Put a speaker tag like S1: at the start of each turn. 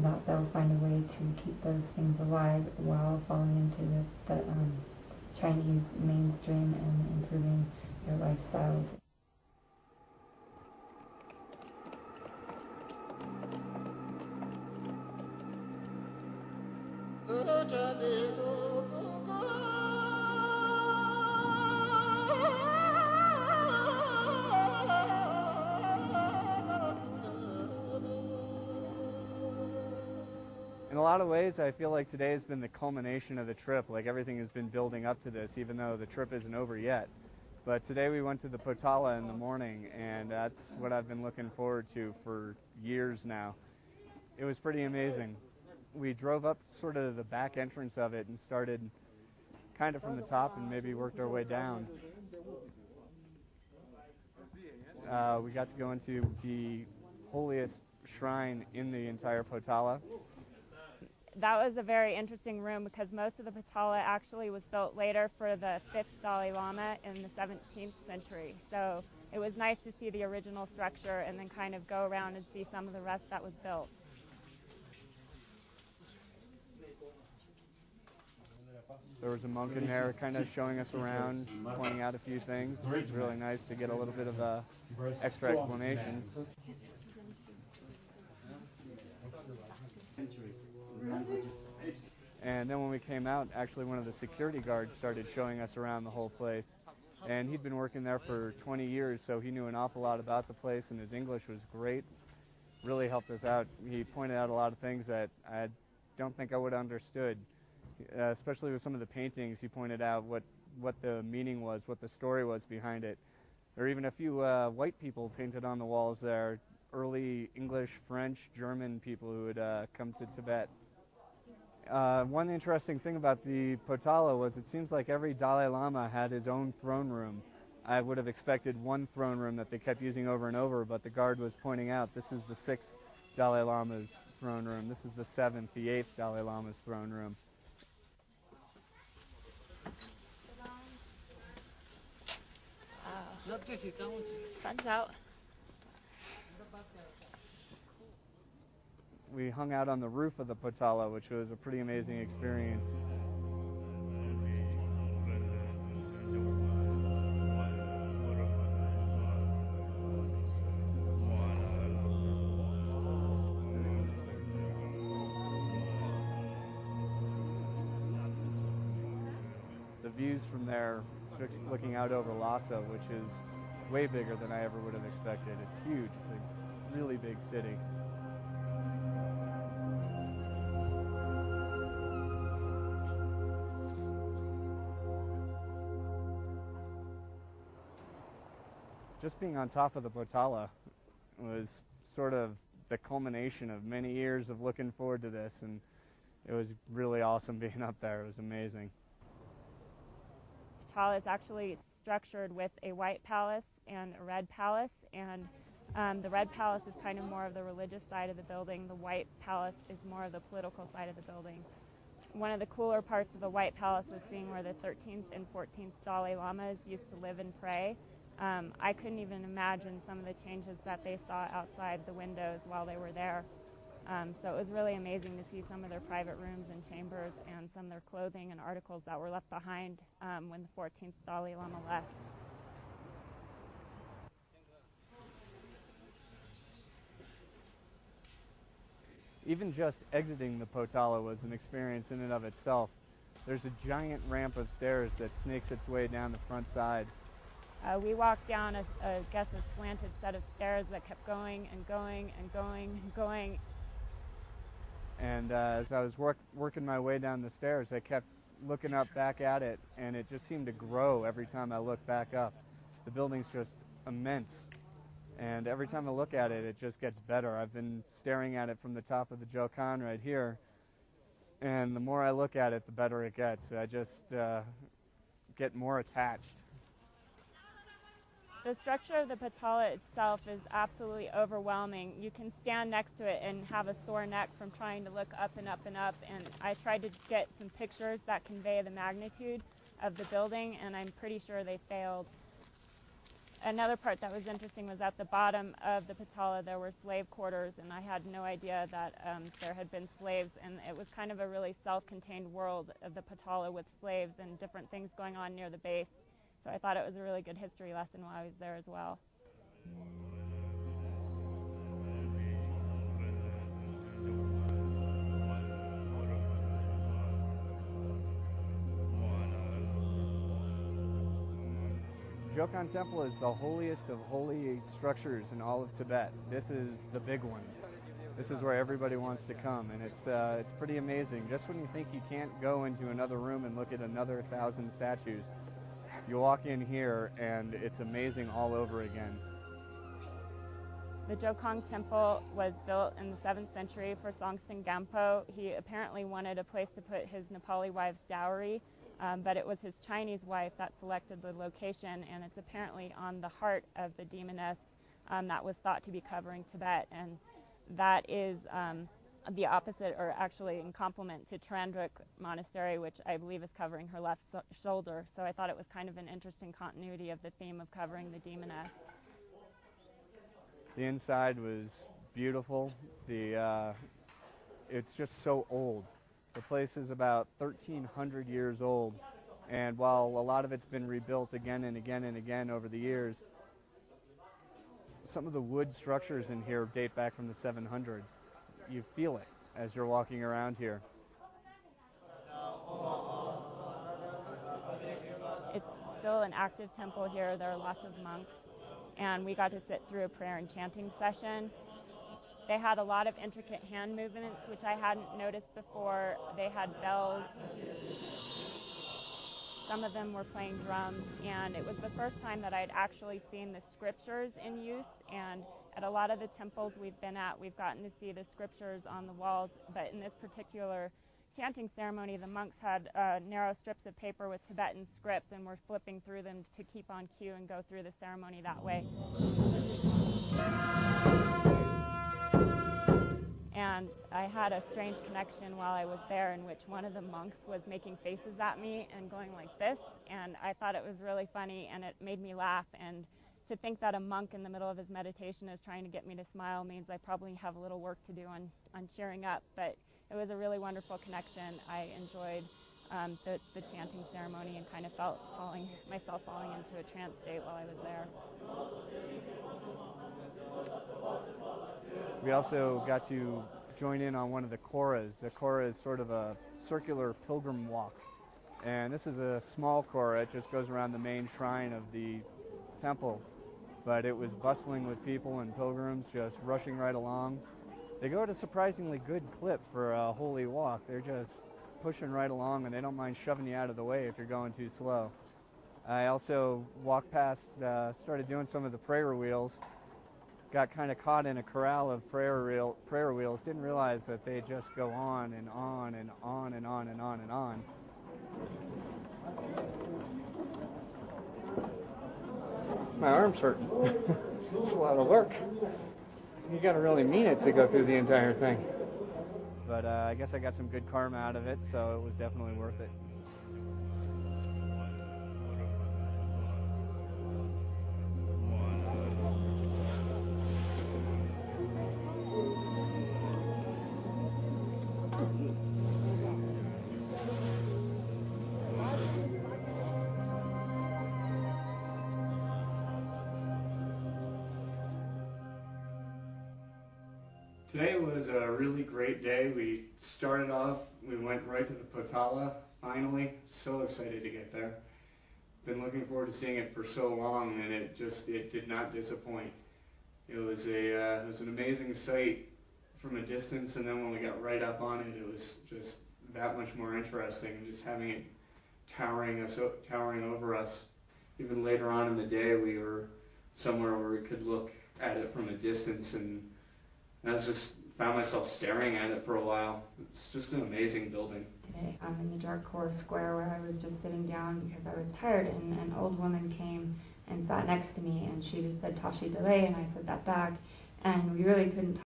S1: that they'll find a way to keep those things alive while falling into the Chinese mainstream and improving their lifestyles.
S2: In a lot of ways, I feel like today has been the culmination of the trip. Like everything has been building up to this, even though the trip isn't over yet. But today we went to the Potala in the morning, and that's what I've been looking forward to for years now. It was pretty amazing. We drove up sort of the back entrance of it and started kind of from the top and maybe worked our way down. We got to go into the holiest shrine in the entire Potala.
S3: That was a very interesting room because most of the Potala actually was built later for the 5th Dalai Lama in the 17th century. So it was nice to see the original structure and then kind of go around and see some of the rest that was built.
S2: There was a monk in there kind of showing us around, pointing out a few things. It was really nice to get a little bit of extra explanation. And then when we came out, actually one of the security guards started showing us around the whole place. And he'd been working there for 20 years, so he knew an awful lot about the place, and his English was great. Really helped us out. He pointed out a lot of things that I don't think I would have understood, especially with some of the paintings. He pointed out what the meaning was, what the story was behind it. There were even a few white people painted on the walls there, early English, French, German people who had come to Tibet. One interesting thing about the Potala was it seems like every Dalai Lama had his own throne room. I would have expected one throne room that they kept using over and over, but the guard was pointing out this is the 6th Dalai Lama's throne room, this is the 7th, the 8th Dalai Lama's throne room.
S3: Sun's out.
S2: We hung out on the roof of the Potala, which was a pretty amazing experience. The views from there, just looking out over Lhasa, which is way bigger than I ever would have expected. It's huge. It's a really big city. Just being on top of the Potala was sort of the culmination of many years of looking forward to this, and it was really awesome being up there. It was amazing.
S3: Potala is actually structured with a white palace and a red palace, and the red palace is kind of more of the religious side of the building. The white palace is more of the political side of the building. One of the cooler parts of the white palace was seeing where the 13th and 14th Dalai Lamas used to live and pray. I couldn't even imagine some of the changes that they saw outside the windows while they were there. So it was really amazing to see some of their private rooms and chambers and some of their clothing and articles that were left behind when the 14th Dalai Lama left.
S2: Even just exiting the Potala was an experience in and of itself. There's a giant ramp of stairs that snakes its way down the front side.
S3: We walked down a slanted set of stairs that kept going and going and going and going.
S2: And as I was working my way down the stairs, I kept looking up back at it, and it just seemed to grow every time I looked back up. The building's just immense, and every time I look at it, it just gets better. I've been staring at it from the top of the Jokan right here, and the more I look at it, the better it gets. I just get more attached.
S3: The structure of the Potala itself is absolutely overwhelming. You can stand next to it and have a sore neck from trying to look up and up and up, and I tried to get some pictures that convey the magnitude of the building, and I'm pretty sure they failed. Another part that was interesting was at the bottom of the Potala there were slave quarters, and I had no idea that there had been slaves, and it was kind of a really self-contained world of the Potala with slaves and different things going on near the base. So I thought it was a really good history lesson while I was there as well.
S2: Jokan Temple is the holiest of holy structures in all of Tibet. This is the big one. This is where everybody wants to come, and it's pretty amazing. Just when you think you can't go into another room and look at another 1,000 statues, you walk in here and it's amazing all over again.
S3: The Jokan Temple was built in the 7th century for Songtsen Gampo. He apparently wanted a place to put his Nepali wife's dowry, but it was his Chinese wife that selected the location, and it's apparently on the heart of the demoness that was thought to be covering Tibet, and that is the opposite, or actually in complement to Trandruk Monastery, which I believe is covering her left shoulder. So I thought it was kind of an interesting continuity of the theme of covering the demoness.
S2: The inside was beautiful. It's just so old. The place is about 1,300 years old, and while a lot of it's been rebuilt again and again and again over the years, some of the wood structures in here date back from the 700s. You feel it as you're walking around here.
S3: It's still an active temple here. There are lots of monks, and we got to sit through a prayer and chanting session. They had a lot of intricate hand movements, which I hadn't noticed before. They had bells. Some of them were playing drums, and it was the first time that I'd actually seen the scriptures in use. And at a lot of the temples we've been at, we've gotten to see the scriptures on the walls, but in this particular chanting ceremony, the monks had narrow strips of paper with Tibetan script, and were flipping through them to keep on cue and go through the ceremony that way. And I had a strange connection while I was there, in which one of the monks was making faces at me and going like this, and I thought it was really funny, and it made me laugh. And to think that a monk in the middle of his meditation is trying to get me to smile means I probably have a little work to do on cheering up. But it was a really wonderful connection. I enjoyed the chanting ceremony, and kind of felt myself falling into a trance state while I was there.
S2: We also got to join in on one of the koras. The kora is sort of a circular pilgrim walk. And this is a small kora. It just goes around the main shrine of the temple. But it was bustling with people and pilgrims just rushing right along. They go at a surprisingly good clip for a holy walk. They're just pushing right along, and they don't mind shoving you out of the way if you're going too slow. I also walked past, started doing some of the prayer wheels. Got kind of caught in a corral of prayer wheels. Didn't realize that they just go on and on and on and on and on and on. My arm's hurting. It's a lot of work. You got to really mean it to go through the entire thing. But I guess I got some good karma out of it, so it was definitely worth it. Today was a really great day. We started off, we went right to the Potala, finally. So excited to get there. Been looking forward to seeing it for so long, and it did not disappoint. It was an amazing sight from a distance, and then when we got right up on it, it was just that much more interesting, just having it towering over us. Even later on in the day, we were somewhere where we could look at it from a distance, and I just found myself staring at it for a while. It's just an amazing building.
S1: Today I'm in the Jarkor Square, where I was just sitting down because I was tired, and an old woman came and sat next to me, and she just said "Tashi Delay," and I said that back, and we really couldn't talk.